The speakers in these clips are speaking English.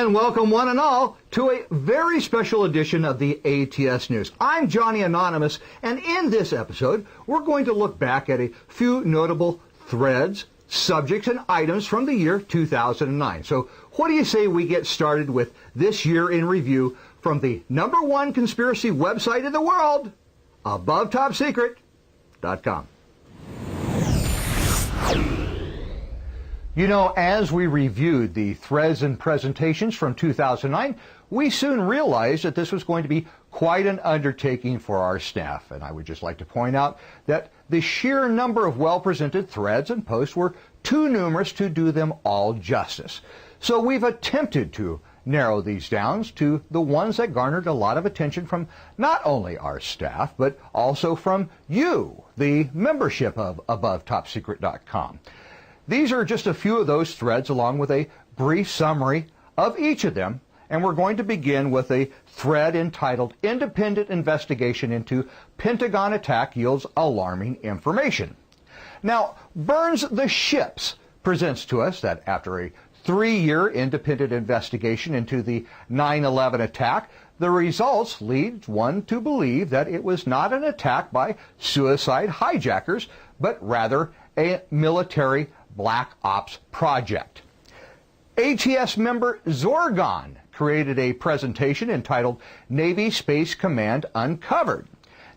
And welcome one and all to a very special edition of the ATS News. I'm Johnny Anonymous, and in this episode, we're going to look back at a few notable threads, subjects, and items from the year 2009. So what do you say we get started with this year in review from the #1 conspiracy website in the world, AboveTopSecret.com. You know, as we reviewed the threads and presentations from 2009, we soon realized that this was going to be quite an undertaking for our staff. And I would just like to point out that the sheer number of well-presented threads and posts were too numerous to do them all justice. So we've attempted to narrow these down to the ones that garnered a lot of attention from not only our staff, but also from you, the membership of AboveTopSecret.com. These are just a few of those threads along with a brief summary of each of them, and we're going to begin with a thread entitled Independent Investigation into Pentagon Attack Yields Alarming Information. Now, Burns the Ships presents to us that after a 3-year independent investigation into the 9/11 attack, the results lead one to believe that it was not an attack by suicide hijackers, but rather a military black ops project. ATS member Zorgon created a presentation entitled Navy Space Command Uncovered.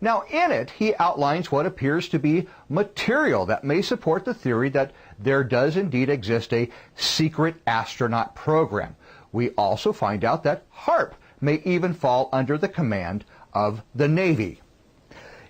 Now, in it, he outlines what appears to be material that may support the theory that there does indeed exist a secret astronaut program. We also find out that HAARP may even fall under the command of the Navy.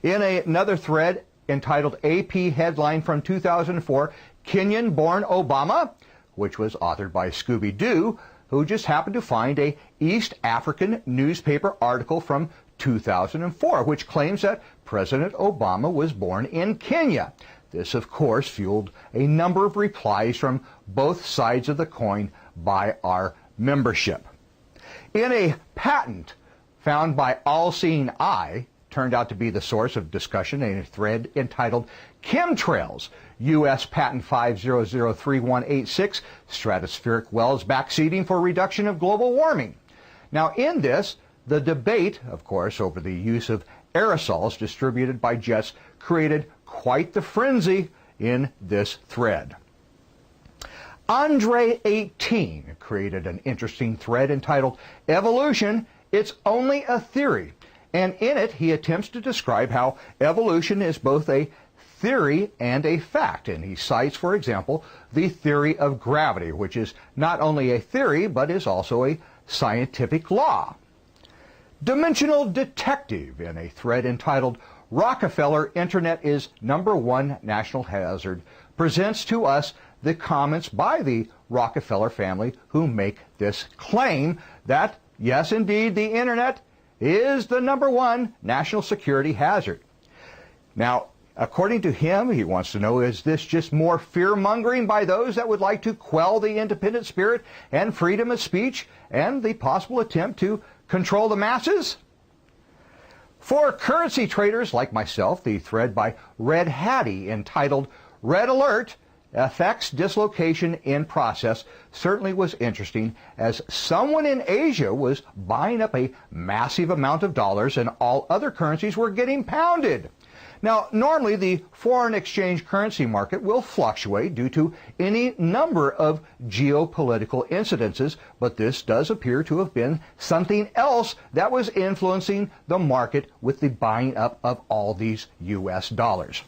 In another thread entitled AP Headline from 2004, Kenyan-born Obama, which was authored by Scooby-Doo, who just happened to find a East African newspaper article from 2004, which claims that President Obama was born in Kenya. This, of course, fueled a number of replies from both sides of the coin by our membership. In a patent found by All Seeing Eye, turned out to be the source of discussion in a thread entitled Chemtrails, U.S. Patent 5003186, Stratospheric Wells Backseating for Reduction of Global Warming. Now, in this, the debate, of course, over the use of aerosols distributed by jets created quite the frenzy in this thread. Andre18 created an interesting thread entitled Evolution, It's Only a Theory. And in it, he attempts to describe how evolution is both a theory and a fact. And he cites, for example, the theory of gravity, which is not only a theory, but is also a scientific law. Dimensional Detective, in a thread entitled Rockefeller Internet is #1 National Hazard, presents to us the comments by the Rockefeller family who make this claim that, yes, indeed, the Internet is the #1 national security hazard. Now, according to him, he wants to know, is this just more fear-mongering by those that would like to quell the independent spirit and freedom of speech and the possible attempt to control the masses? For currency traders like myself, the thread by Red Hattie entitled Red Alert, FX Dislocation in Process certainly was interesting, as someone in Asia was buying up a massive amount of dollars and all other currencies were getting pounded. Now, normally the foreign exchange currency market will fluctuate due to any number of geopolitical incidences, but this does appear to have been something else that was influencing the market with the buying up of all these U.S. dollars.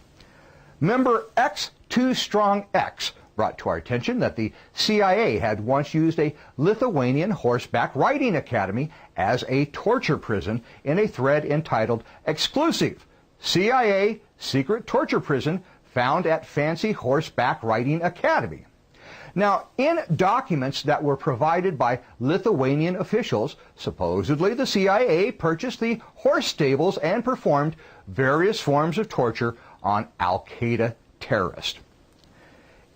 Member X2StrongX brought to our attention that the CIA had once used a Lithuanian horseback riding academy as a torture prison in a thread entitled Exclusive, CIA Secret Torture Prison Found at Fancy Horseback Riding Academy. Now, in documents that were provided by Lithuanian officials, supposedly the CIA purchased the horse stables and performed various forms of torture on Al-Qaeda terrorists.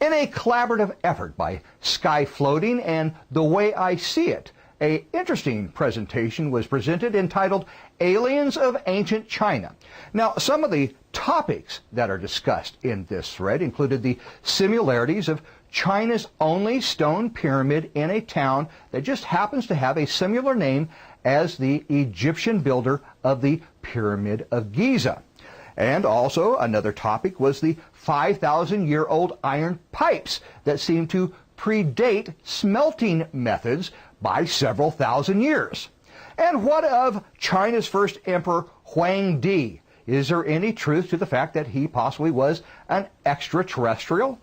In a collaborative effort by Sky Floating and The Way I See It, an interesting presentation was presented entitled Aliens of Ancient China. Now, some of the topics that are discussed in this thread included the similarities of China's only stone pyramid in a town that just happens to have a similar name as the Egyptian builder of the Pyramid of Giza. And also another topic was the 5,000-year-old iron pipes that seem to predate smelting methods by several thousand years. And what of China's first emperor, Huang Di? Is there any truth to the fact that he possibly was an extraterrestrial?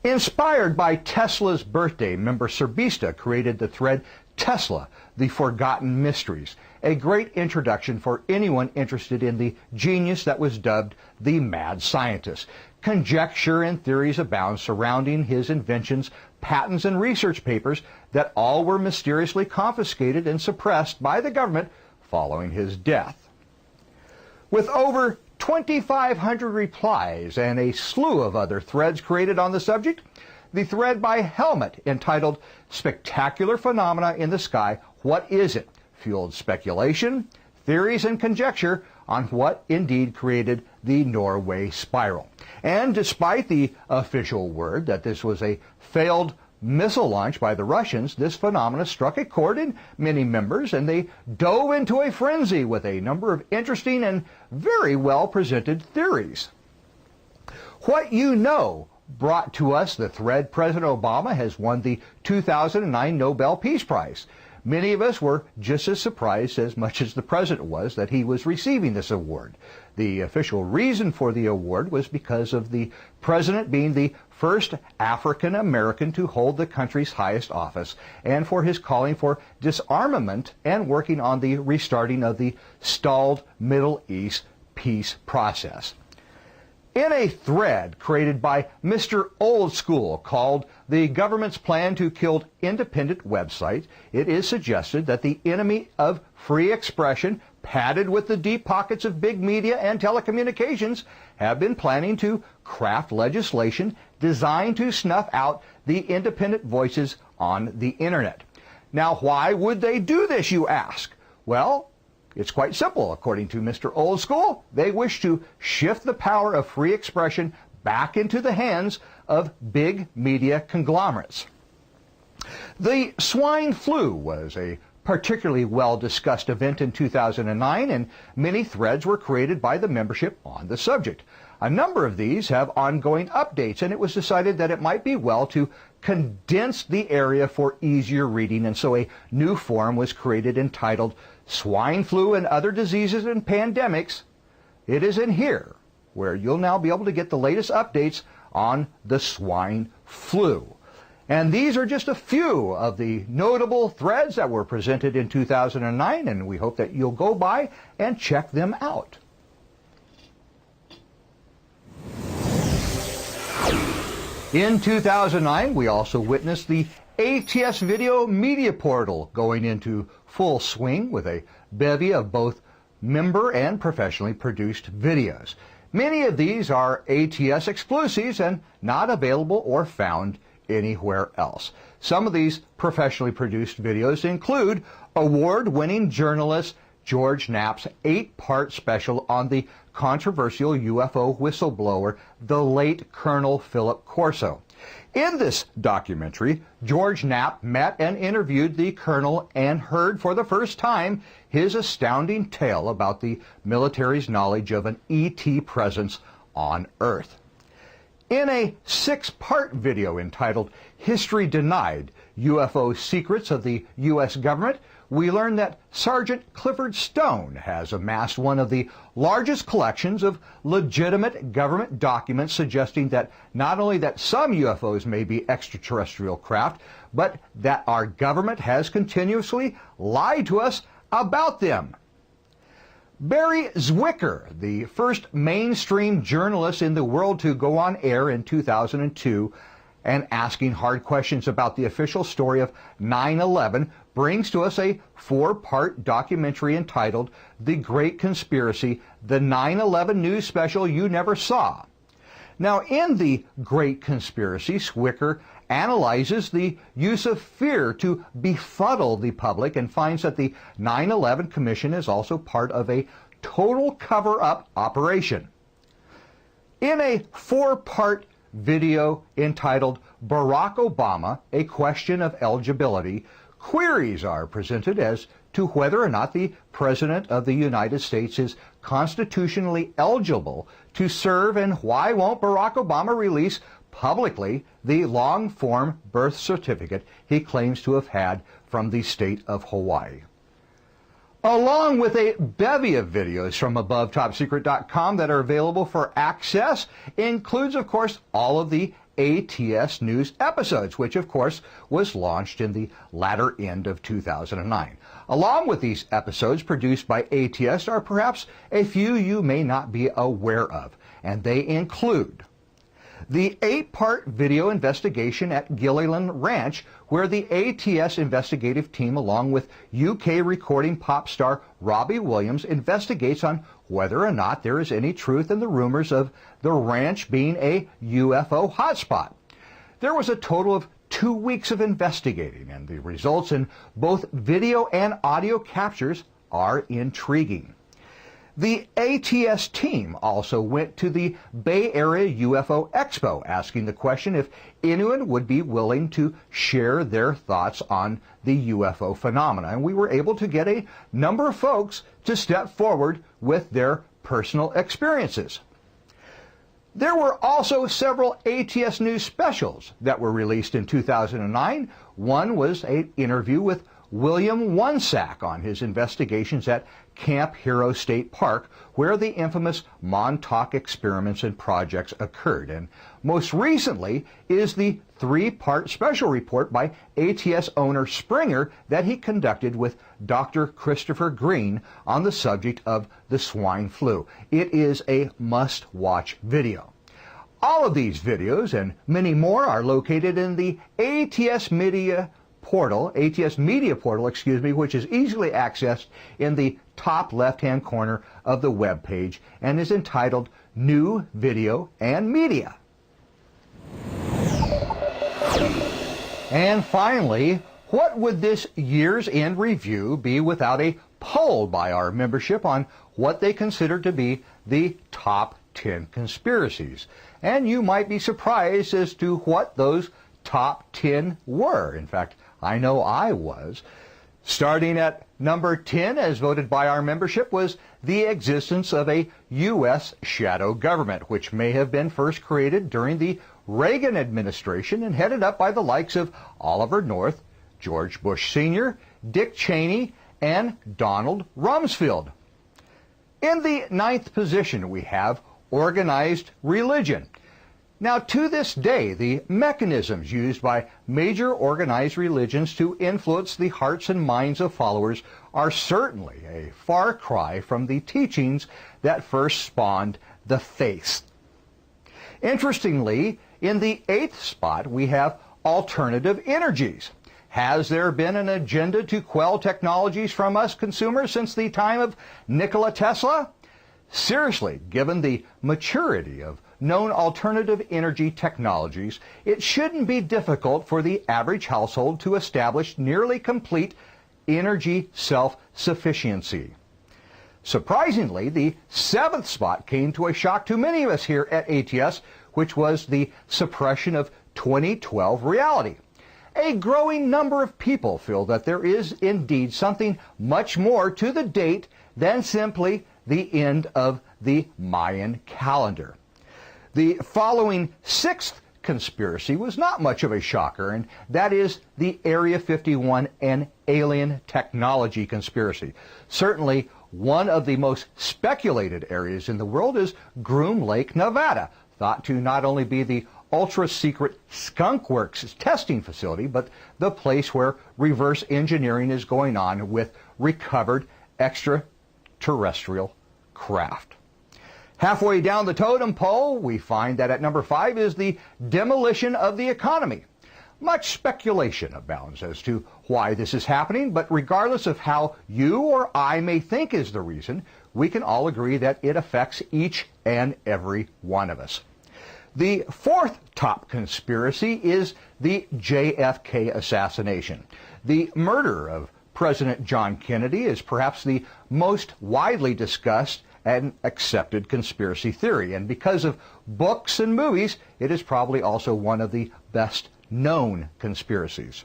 Inspired by Tesla's birthday, member Serbista created the thread Tesla, The Forgotten Mysteries, a great introduction for anyone interested in the genius that was dubbed the mad scientist. Conjecture and theories abound surrounding his inventions, patents, and research papers that all were mysteriously confiscated and suppressed by the government following his death. With over 2,500 replies and a slew of other threads created on the subject, the thread by Helmet entitled Spectacular Phenomena in the Sky, What Is It?, fueled speculation, theories, and conjecture on what indeed created the Norway spiral. And despite the official word that this was a failed missile launch by the Russians, this phenomena struck a chord in many members, and they dove into a frenzy with a number of interesting and very well presented theories. What you know brought to us the thread President Obama has won the 2009 Nobel Peace Prize. Many of us were just as surprised as much as the president was that he was receiving this award. The official reason for the award was because of the president being the first African American to hold the country's highest office, and for his calling for disarmament and working on the restarting of the stalled Middle East peace process. In a thread created by Mr. Old School called The Government's Plan to Kill Independent Website, it is suggested that the enemy of free expression, padded with the deep pockets of big media and telecommunications, have been planning to craft legislation designed to snuff out the independent voices on the internet. Now, why would they do this, you ask? Well, it's quite simple. According to Mr. Old School, they wish to shift the power of free expression back into the hands of big media conglomerates. The swine flu was a particularly well-discussed event in 2009, and many threads were created by the membership on the subject. A number of these have ongoing updates, and it was decided that it might be well to condense the area for easier reading, and so a new forum was created entitled Swine Flu and Other Diseases and Pandemics. It is in here where you'll now be able to get the latest updates on the swine flu. And these are just a few of the notable threads that were presented in 2009, and we hope that you'll go by and check them out. In 2009, we also witnessed the ATS Video Media Portal going into full swing with a bevy of both member and professionally produced videos. Many of these are ATS exclusives and not available or found anywhere else. Some of these professionally produced videos include award-winning journalist George Knapp's 8-part special on the controversial UFO whistleblower, the late Colonel Philip Corso. In this documentary, George Knapp met and interviewed the colonel and heard for the first time his astounding tale about the military's knowledge of an ET presence on Earth. In a 6-part video entitled History Denied, UFO Secrets of the U.S. Government, we learn that Sergeant Clifford Stone has amassed one of the largest collections of legitimate government documents suggesting that not only that some UFOs may be extraterrestrial craft, but that our government has continuously lied to us about them. Barry Zwicker, the first mainstream journalist in the world to go on air in 2002 and asking hard questions about the official story of 9/11, brings to us a 4-part documentary entitled The Great Conspiracy, the 9/11 News Special You Never Saw. Now, in The Great Conspiracy, Zwicker analyzes the use of fear to befuddle the public and finds that the 9/11 Commission is also part of a total cover-up operation. In a 4-part video entitled Barack Obama, A Question of Eligibility, queries are presented as to whether or not the President of the United States is constitutionally eligible to serve, and why won't Barack Obama release publicly the long-form birth certificate he claims to have had from the state of Hawaii. Along with a bevy of videos from AboveTopSecret.com that are available for access, includes, of course, all of the ATS news episodes, which, of course, was launched in the latter end of 2009. Along with these episodes produced by ATS are perhaps a few you may not be aware of, and they include the 8-part video investigation at Gilliland Ranch, where the ATS investigative team, along with UK recording pop star Robbie Williams, investigates on whether or not there is any truth in the rumors of the ranch being a UFO hotspot. There was a total of 2 weeks of investigating, and the results in both video and audio captures are intriguing. The ATS team also went to the Bay Area UFO Expo, asking the question if anyone would be willing to share their thoughts on the UFO phenomena. And we were able to get a number of folks to step forward with their personal experiences. There were also several ATS news specials that were released in 2009. One was an interview with William Wonsack on his investigations at Camp Hero State Park, where the infamous Montauk experiments and projects occurred. And most recently is the 3-part special report by ATS owner Springer that he conducted with Dr. Christopher Green on the subject of the swine flu. It is a must-watch video. All of these videos and many more are located in the ATS Media Portal, which is easily accessed in the top left-hand corner of the web page and is entitled New Video and Media. And finally, what would this year's end review be without a poll by our membership on what they consider to be the top 10 conspiracies? And you might be surprised as to what those top 10 were. In fact, I know I was. Starting at number 10, as voted by our membership, was the existence of a U.S. shadow government, which may have been first created during the Reagan administration and headed up by the likes of Oliver North, George Bush Sr., Dick Cheney, and Donald Rumsfeld. In the 9th position, we have organized religion. Now, to this day, the mechanisms used by major organized religions to influence the hearts and minds of followers are certainly a far cry from the teachings that first spawned the faith. Interestingly, in the 8th spot, we have alternative energies. Has there been an agenda to quell technologies from us consumers since the time of Nikola Tesla? Seriously, given the maturity of known alternative energy technologies, it shouldn't be difficult for the average household to establish nearly complete energy self-sufficiency. Surprisingly, the 7th spot came to a shock to many of us here at ATS, which was the suppression of 2012 reality. A growing number of people feel that there is indeed something much more to the date than simply the end of the Mayan calendar. The following 6th conspiracy was not much of a shocker, and that is the Area 51 and alien technology conspiracy. Certainly, one of the most speculated areas in the world is Groom Lake, Nevada, thought to not only be the ultra-secret Skunk Works testing facility, but the place where reverse engineering is going on with recovered extraterrestrial craft. Halfway down the totem pole, we find that at number 5 is the demolition of the economy. Much speculation abounds as to why this is happening, but regardless of how you or I may think is the reason, we can all agree that it affects each and every one of us. The 4th top conspiracy is the JFK assassination. The murder of President John Kennedy is perhaps the most widely discussed an accepted conspiracy theory. And because of books and movies, it is probably also one of the best known conspiracies.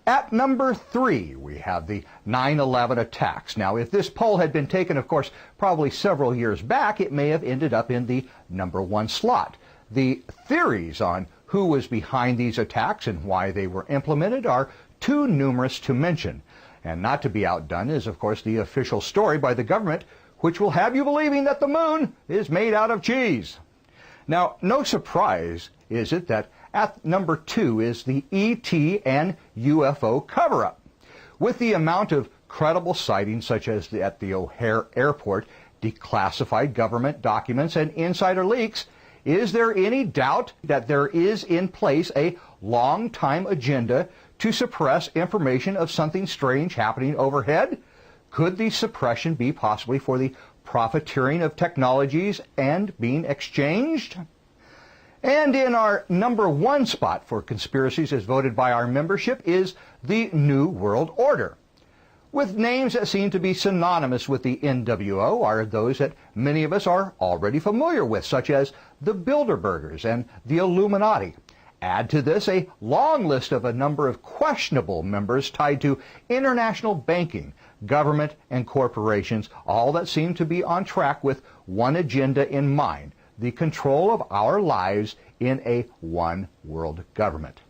At number 3, we have the 9/11 attacks. Now, if this poll had been taken, of course, probably several years back, it may have ended up in the number 1 slot. The theories on who was behind these attacks and why they were implemented are too numerous to mention. And not to be outdone is, of course, the official story by the government, which will have you believing that the moon is made out of cheese. Now, no surprise is it that at number 2 is the ET and UFO cover-up. With the amount of credible sightings, such as at the O'Hare Airport, declassified government documents, and insider leaks, is there any doubt that there is in place a long-time agenda to suppress information of something strange happening overhead? Could the suppression be possibly for the profiteering of technologies and being exchanged? And in our number 1 spot for conspiracies as voted by our membership is the New World Order. With names that seem to be synonymous with the NWO are those that many of us are already familiar with, such as the Bilderbergers and the Illuminati. Add to this a long list of a number of questionable members tied to international banking, government, and corporations, all that seem to be on track with one agenda in mind: the control of our lives in a one-world government.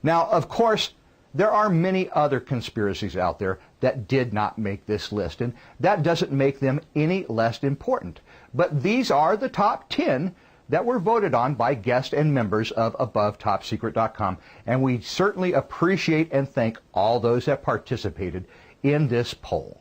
Now, of course, there are many other conspiracies out there that did not make this list, and that doesn't make them any less important. But these are the top 10 that were voted on by guests and members of AboveTopSecret.com, and we certainly appreciate and thank all those that participated in this poll.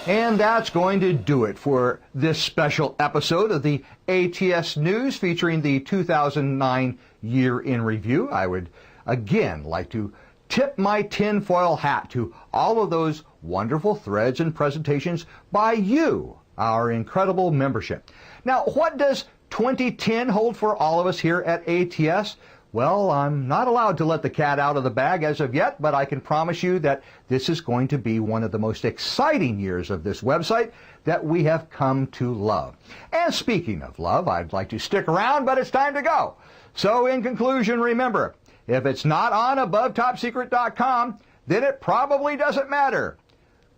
And that's going to do it for this special episode of the ATS News featuring the 2009 Year in Review. I would again like to tip my tinfoil hat to all of those wonderful threads and presentations by you, our incredible membership. Now, what does 2010 hold for all of us here at ATS? Well, I'm not allowed to let the cat out of the bag as of yet, but I can promise you that this is going to be one of the most exciting years of this website that we have come to love. And speaking of love, I'd like to stick around, but it's time to go. So in conclusion, remember, if it's not on AboveTopSecret.com, then it probably doesn't matter.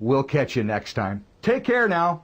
We'll catch you next time. Take care now.